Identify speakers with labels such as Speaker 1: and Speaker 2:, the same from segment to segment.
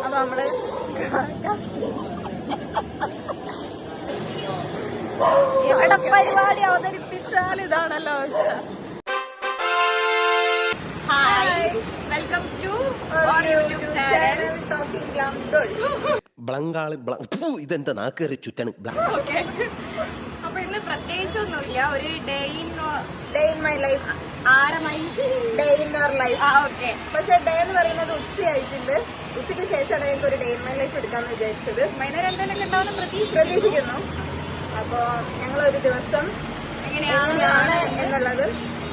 Speaker 1: അപ്പൊ നമ്മള് എവിടെ പരിപാടി അവതരിപ്പിച്ചാൽ ഇതാണല്ലോ അവസ്ഥ. Hi, welcome to YouTube channel talking glam girls.
Speaker 2: ഇതെന്താ നാക്കേറി ചുറ്റാണ്.
Speaker 1: അപ്പൊ ഇന്ന് പ്രത്യേകിച്ചൊന്നുമില്ല, ഒരു day in my life, day in your life. Okay, പക്ഷെ ഡേ എന്ന് പറയുന്നത് ഉച്ചയായിട്ടുണ്ട്. ഉച്ചയ്ക്ക് ശേഷമാണ് ഞങ്ങൾക്ക് ഒരു ഡേ ഇൻ മൈ ലൈഫ് എടുക്കാന്ന് വിചാരിച്ചത്. വൈകുന്നേരം എന്തെങ്കിലും ഉണ്ടാവുന്ന പ്രതീക്ഷിക്കുന്നു. അപ്പൊ ഞങ്ങളൊരു ദിവസം എങ്ങനെയാണ് എന്നുള്ളത്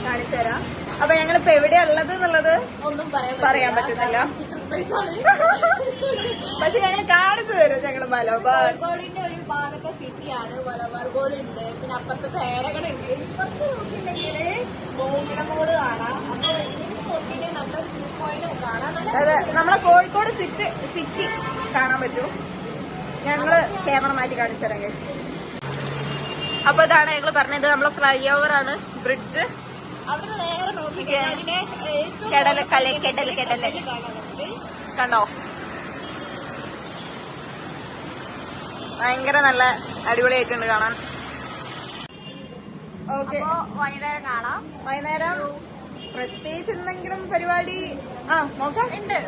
Speaker 1: കാണിച്ചു തരാം. അപ്പൊ ഞങ്ങളിപ്പോ എവിടെയാ ഉള്ളത് എന്നുള്ളത് ഒന്നും പറയാൻ പറ്റുന്നില്ല. പക്ഷെ ഞങ്ങൾ കാണിച്ചു തരും. ഞങ്ങള് മലബാർ ഗോൾഡിന്റെ ഒരു ഭാഗത്തെ സിറ്റിയാണ് മലബാർ ഗോൾഡ് ഉണ്ട്. പിന്നെ അപ്പുറത്ത് പേരകളുണ്ട്. ഇപ്പുറത്ത് നോക്കിയിട്ടുണ്ടെങ്കിൽ മോങ്ങിലമോട് കാണാം. അപ്പൊ നോക്കിയിട്ട് നമ്മുടെ വ്യൂ പോയിന്റ് കാണാം. അതെ, നമ്മളെ കോഴിക്കോട് സിറ്റി കാണാൻ പറ്റും. ഞങ്ങള് ക്യാമറ മാറ്റി കാണിച്ചു തരാം. അപ്പൊ ഇതാണ് ഞങ്ങള് പറഞ്ഞത്, നമ്മളെ ഫ്ലൈ ഓവർ ആണ്, ബ്രിഡ്ജ്. അവിടുന്ന് നേരെ നോക്കിക്കടല് കണ്ടോ? ഭയങ്കര നല്ല അടിപൊളിയായിട്ടുണ്ട് കാണാൻ. ഓക്കെ, വൈകുന്നേരം കാണാം. വൈകുന്നേരം പ്രത്യേകിച്ച് എന്തെങ്കിലും പരിപാടി നോക്കാം. ഉണ്ട്,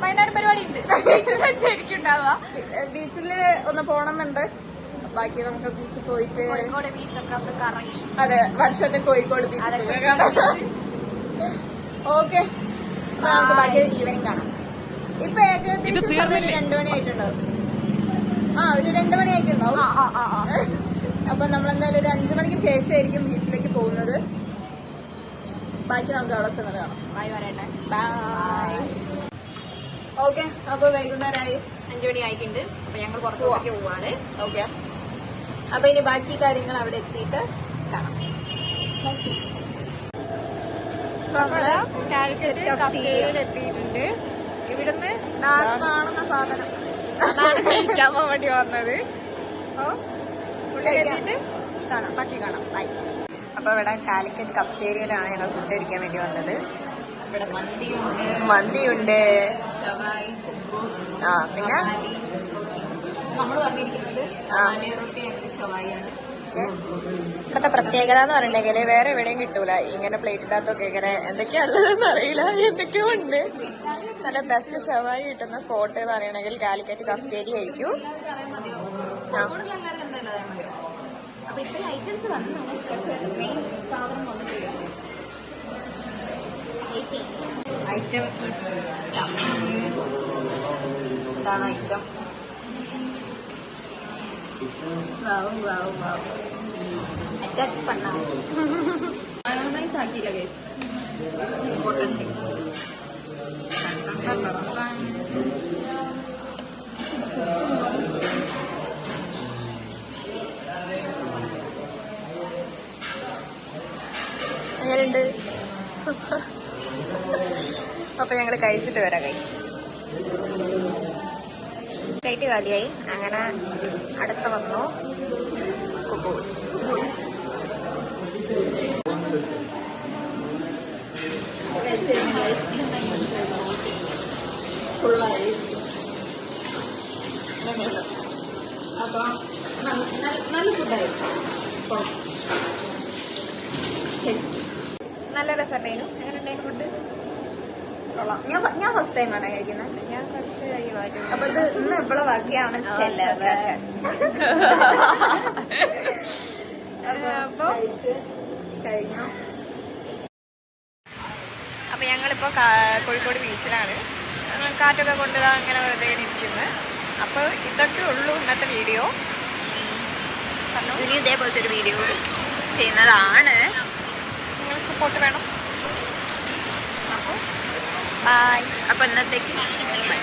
Speaker 1: വൈകുന്നേരം പരിപാടി ഉണ്ട്. ശരിക്കും ഉണ്ടാവുക. ബീച്ചില് ഒന്ന് പോണമെന്നുണ്ട്. ബാക്കി നമുക്ക് ബീച്ചിൽ പോയിട്ട് കോഴിക്കോട് ബീച്ചൊക്കെ ഒന്ന് കറങ്ങി. അതെ, വർഷത്തെ കോഴിക്കോട് ബീച്ചൊക്കെ കാണാം. ഓക്കെ, നമുക്ക് ബാക്കി ഈവനിങ് കാണാം. ഇപ്പൊ ഏകദേശം 2 മണി ആയിട്ടുണ്ടാവും. ഒരു 2 മണി ആയിട്ടുണ്ടാവും. അപ്പൊ നമ്മളെന്തായാലും ഒരു 5 മണിക്ക് ശേഷമായിരിക്കും ബീച്ചിലേക്ക് പോകുന്നത്. ബാക്കി നമുക്ക് അവിടെ ചെന്നത് കാണാം. ബൈ പറയട്ടെ. ബൈ. ഓക്കെ, അപ്പൊ വൈകുന്നേരമായി 5 മണി ആയിട്ടുണ്ട്. അപ്പൊ ഞങ്ങൾ പുറത്തേക്ക് പോവാണ്. ഓക്കെ, അപ്പൊ ഇനി ബാക്കി കാര്യങ്ങൾ അവിടെ എത്തിയിട്ട് കാണാം. കാലിക്കറ്റ് കഫേയിൽ എത്തിയിട്ടുണ്ട്. ഇവിടുന്ന് കാണുന്ന സാധനം അതാണ് കഴിക്കാൻ വേണ്ടി വന്നത്. എത്തിയിട്ട് കാണാം, ബാക്കി കാണാം. ബൈ. അപ്പൊ ഇവിടെ കാലിക്കറ്റ് കഫേരിയയിലാണ് ഞങ്ങൾ ഫുഡ് കഴിക്കാൻ വേണ്ടി വന്നത്. ഇവിടെ മന്തിയുണ്ട്. പിന്നെ നമ്മൾ പറഞ്ഞിരിക്കുന്നത് ഇവിടുത്തെ പ്രത്യേകത എന്ന് പറഞ്ഞിട്ടുണ്ടെങ്കിൽ വേറെ എവിടെയും കിട്ടൂല. ഇങ്ങനെ പ്ലേറ്റിനകത്തൊക്കെ ഇങ്ങനെ എന്തൊക്കെയാണുള്ളതെന്ന് അറിയില്ല, എന്തൊക്കെയോ ഉണ്ട്. നല്ല ബെസ്റ്റ് ഷവായി കിട്ടുന്ന സ്പോട്ട് എന്ന് പറയണമെങ്കിൽ കാലിക്കറ്റ് കഫ്റ്റേരിയ ആയിരിക്കും. അപ്പൊ ഇത്രയും ഐറ്റംസ് വന്നു, പക്ഷെ മെയിൻ സാധനം വന്നിട്ടില്ല. ഐറ്റം ഇതാണ് ഐറ്റം. മയോണൈസ് ആക്കിയില്ല ഗൈസ്, ഇമ്പോർട്ടന്റ്. എങ്ങനെയുണ്ട്? അപ്പൊ ഞങ്ങള് കഴിച്ചിട്ട് വരാം ഗൈസ്. പ്ലേറ്റ് കാലിയായി. അങ്ങനെ അടുത്ത വന്നു കുബൂസ്. ഫുള്ളായി. അപ്പൊ നല്ല ഫുഡായിരുന്നു. നല്ല രസമുണ്ടായിരുന്നു. എങ്ങനെ ഉണ്ടായിരുന്നു ഫുഡ്? ഞാൻ ഫസ്റ്റ് ടൈം ആണ് കഴിക്കുന്നത്. ഞാൻ കുറച്ച് കഴിയുമായിരുന്നു. അപ്പൊ ഇത് ഇന്ന് എപ്പോഴും ബാക്കിയാണ് അപ്പൊ കഴിഞ്ഞു. അപ്പൊ ഞങ്ങളിപ്പോ കോഴിക്കോട് ബീച്ചിലാണ്. കാറ്റൊക്കെ കൊണ്ട് അങ്ങനെ വെറുതെ ഇരിക്കുന്നത്. അപ്പൊ ഇതൊക്കെ ഉള്ളൂ ഇന്നത്തെ വീഡിയോ. ഇനി ഇതേപോലത്തെ ഒരു വീഡിയോ ചെയ്യുന്നതാണ്. നിങ്ങൾ സപ്പോർട്ട് വേണം. അപ്പോൾ ബൈ. അപ്പൊ ഇന്നത്തേക്ക് ബൈ.